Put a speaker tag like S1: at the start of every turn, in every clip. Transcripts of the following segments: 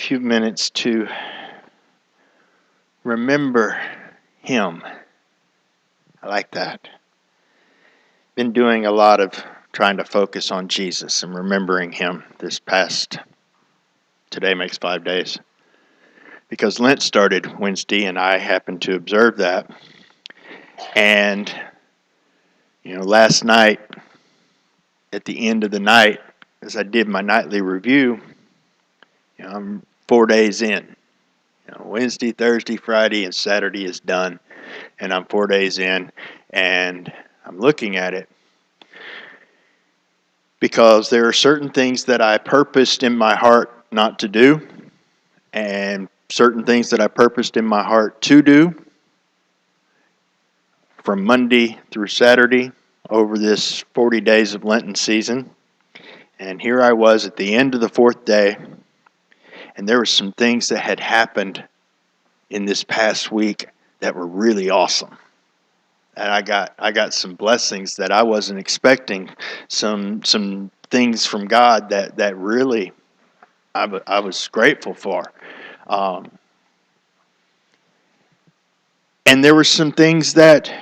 S1: few minutes to remember Him. I like that. Been doing a lot of trying to focus on Jesus and remembering Him today makes 5 days. Because Lent started Wednesday and I happened to observe that. And, last night, at the end of the night, as I did my nightly review, I'm 4 days in. Wednesday, Thursday, Friday, and Saturday is done. And I'm 4 days in, and I'm looking at it. Because there are certain things that I purposed in my heart not to do, and certain things that I purposed in my heart to do from Monday through Saturday over this 40 days of Lenten season. And here I was at the end of the 4th day, and there were some things that had happened in this past week that were really awesome. And I got some blessings that I wasn't expecting, some things from God that really I was grateful for. And there were some things that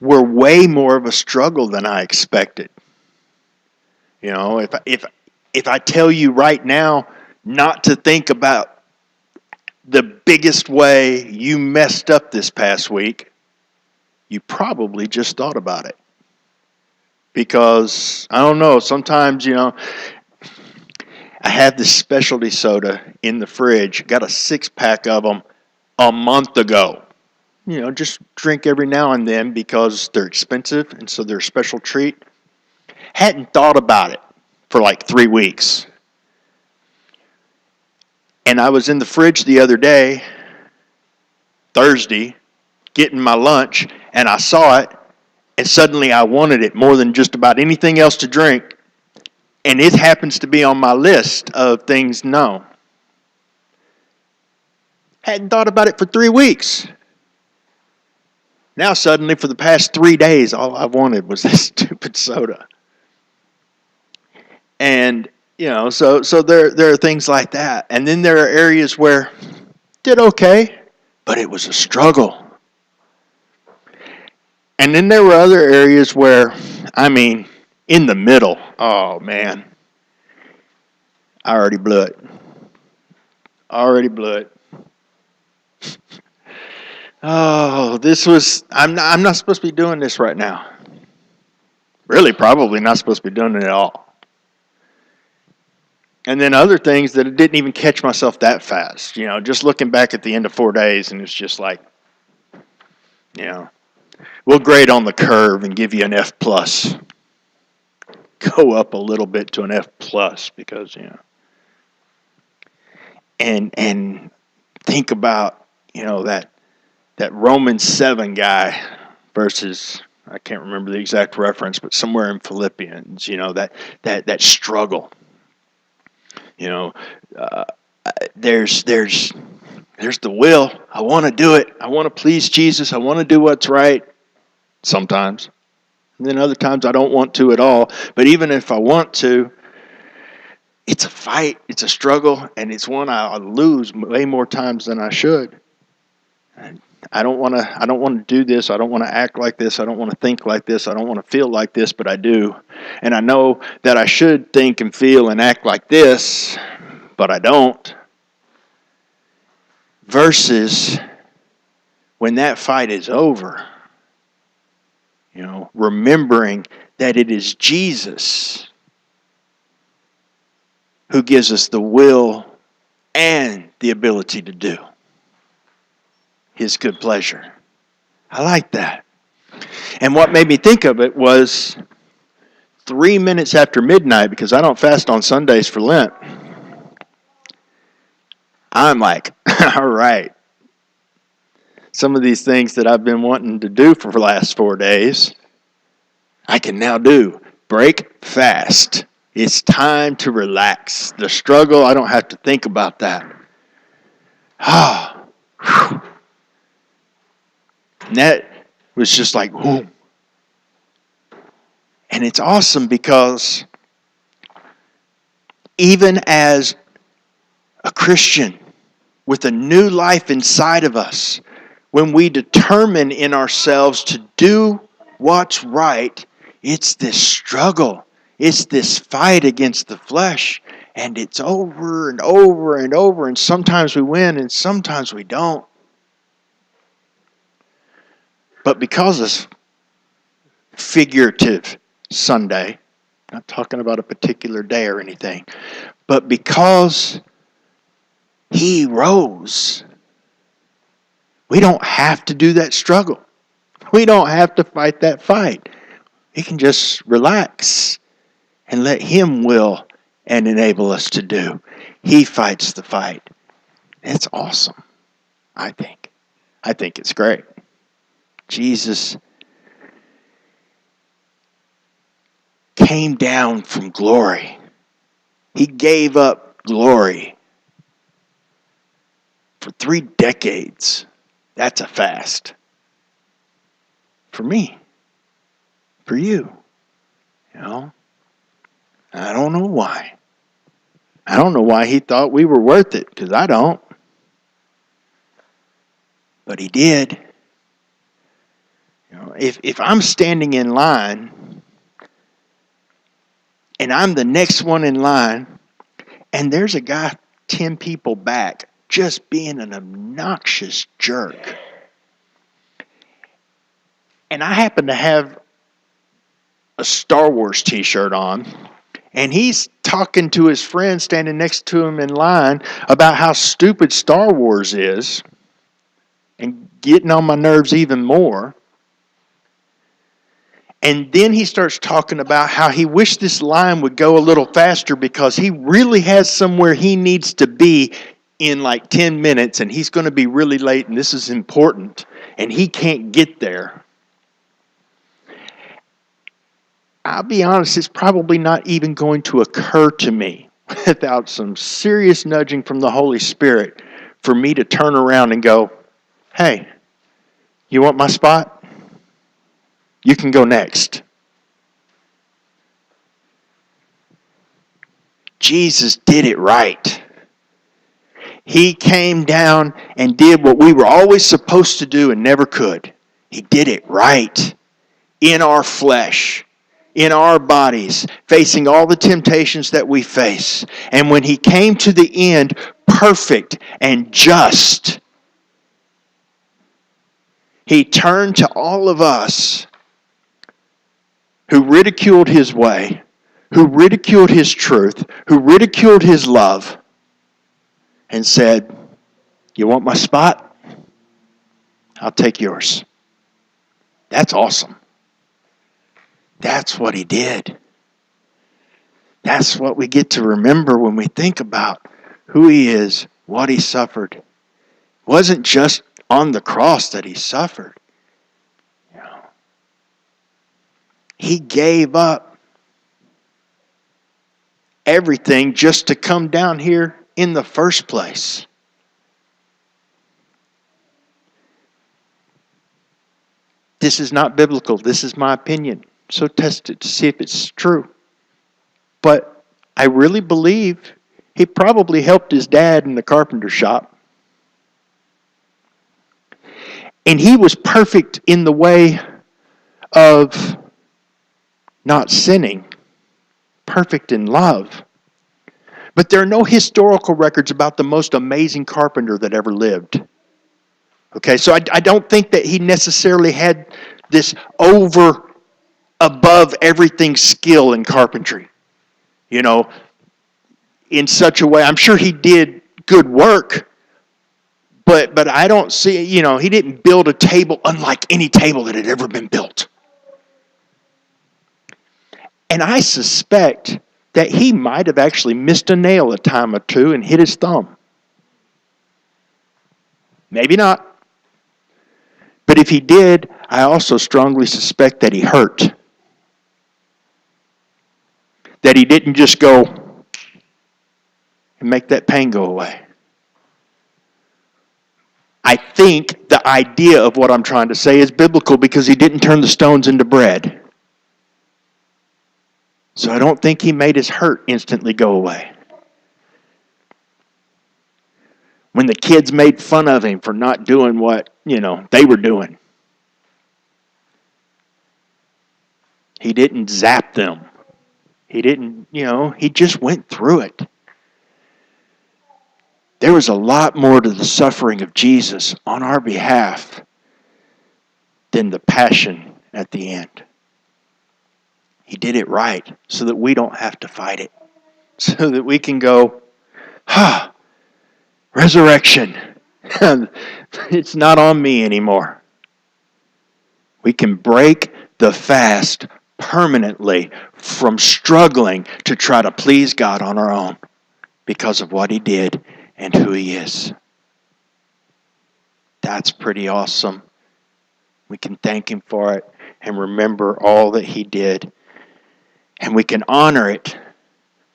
S1: were way more of a struggle than I expected. If I tell you right now not to think about the biggest way you messed up this past week, you probably just thought about it. Because, I don't know, sometimes, I have this specialty soda in the fridge, got a 6-pack of them a month ago. Just drink every now and then because they're expensive and so they're a special treat. Hadn't thought about it for like 3 weeks. And I was in the fridge the other day, Thursday, getting my lunch, and I saw it, and suddenly I wanted it more than just about anything else to drink. And it happens to be on my list of things no. Hadn't thought about it for 3 weeks. Now suddenly for the past 3 days, all I wanted was this stupid soda. And, so there are things like that. And then there are areas where did okay, but it was a struggle. And then there were other areas where, in the middle, oh man, I already blew it. Oh, I'm not supposed to be doing this right now. Really, probably not supposed to be doing it at all. And then other things that I didn't even catch myself that fast. Just looking back at the end of 4 days, and it's just like, we'll grade on the curve and give you an F+. Go up a little bit to an F+, because, And think about, that Romans 7 guy versus, I can't remember the exact reference, but somewhere in Philippians, that struggle. There's the will. I want to do it. I want to please Jesus. I want to do what's right sometimes. And then other times I don't want to at all. But even if I want to, it's a fight. It's a struggle. And it's one I lose way more times than I should. And I don't want to do this. I don't want to act like this. I don't want to think like this. I don't want to feel like this, but I do. And I know that I should think and feel and act like this, but I don't. Versus when that fight is over, remembering that it is Jesus who gives us the will and the ability to do His good pleasure. I like that. And what made me think of it was 3 minutes after midnight, because I don't fast on Sundays for Lent. I'm like, all right. Some of these things that I've been wanting to do for the last 4 days, I can now do. Break fast. It's time to relax. The struggle, I don't have to think about that. And that was just like, whoo. And it's awesome because even as Christian with a new life inside of us, when we determine in ourselves to do what's right, it's this struggle. It's this fight against the flesh. And it's over and over and over. And sometimes we win and sometimes we don't. But because of figurative Sunday, not talking about a particular day or anything, but because He rose, we don't have to do that struggle. We don't have to fight that fight. We can just relax and let Him will and enable us to do. He fights the fight. It's awesome, I think. I think it's great. Jesus came down from glory. He gave up glory for 3 decades. That's a fast. For me. For you. You know? I don't know why. I don't know why He thought we were worth it, because I don't. But He did. You know, if I'm standing in line and I'm the next one in line and there's a guy 10 people back just being an obnoxious jerk, and I happen to have a Star Wars t-shirt on, and he's talking to his friend standing next to him in line about how stupid Star Wars is and getting on my nerves even more. And then he starts talking about how he wished this line would go a little faster because he really has somewhere he needs to be in like 10 minutes and he's going to be really late and this is important and he can't get there. I'll be honest, it's probably not even going to occur to me without some serious nudging from the Holy Spirit for me to turn around and go, hey, you want my spot? You can go next. Jesus did it right. He came down and did what we were always supposed to do and never could. He did it right. In our flesh. In our bodies. Facing all the temptations that we face. And when He came to the end, perfect and just, He turned to all of us who ridiculed His way, who ridiculed His truth, who ridiculed His love, and said, you want my spot? I'll take yours. That's awesome. That's what He did. That's what we get to remember when we think about who He is, what He suffered. It wasn't just on the cross that He suffered. He gave up everything just to come down here in the first place. This is not biblical. This is my opinion. So test it to see if it's true. But I really believe He probably helped His dad in the carpenter shop. And He was perfect in the way of not sinning, perfect in love. But there are no historical records about the most amazing carpenter that ever lived. Okay, so I don't think that he necessarily had this above everything skill in carpentry. You know, in such a way, I'm sure he did good work, but I don't see, he didn't build a table unlike any table that had ever been built. And I suspect that he might have actually missed a nail a time or two and hit his thumb. Maybe not. But if he did, I also strongly suspect that he hurt. That he didn't just go and make that pain go away. I think the idea of what I'm trying to say is biblical because he didn't turn the stones into bread. So I don't think he made his hurt instantly go away. When the kids made fun of him for not doing what, they were doing. He didn't zap them. He didn't, he just went through it. There was a lot more to the suffering of Jesus on our behalf than the passion at the end. He did it right so that we don't have to fight it. So that we can go, resurrection. It's not on me anymore. We can break the fast permanently from struggling to try to please God on our own because of what He did and who He is. That's pretty awesome. We can thank Him for it and remember all that He did. And we can honor it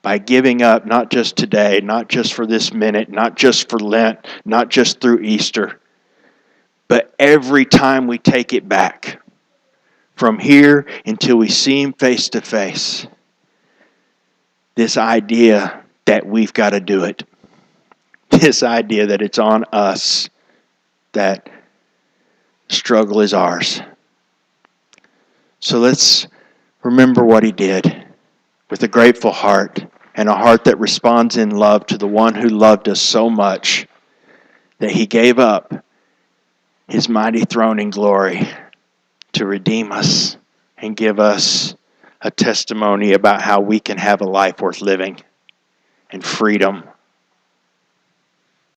S1: by giving up, not just today, not just for this minute, not just for Lent, not just through Easter, but every time we take it back, from here until we see Him face to face. This idea that we've got to do it. This idea that it's on us, that struggle is ours. So let's remember what He did with a grateful heart and a heart that responds in love to the one who loved us so much that He gave up His mighty throne in glory to redeem us and give us a testimony about how we can have a life worth living and freedom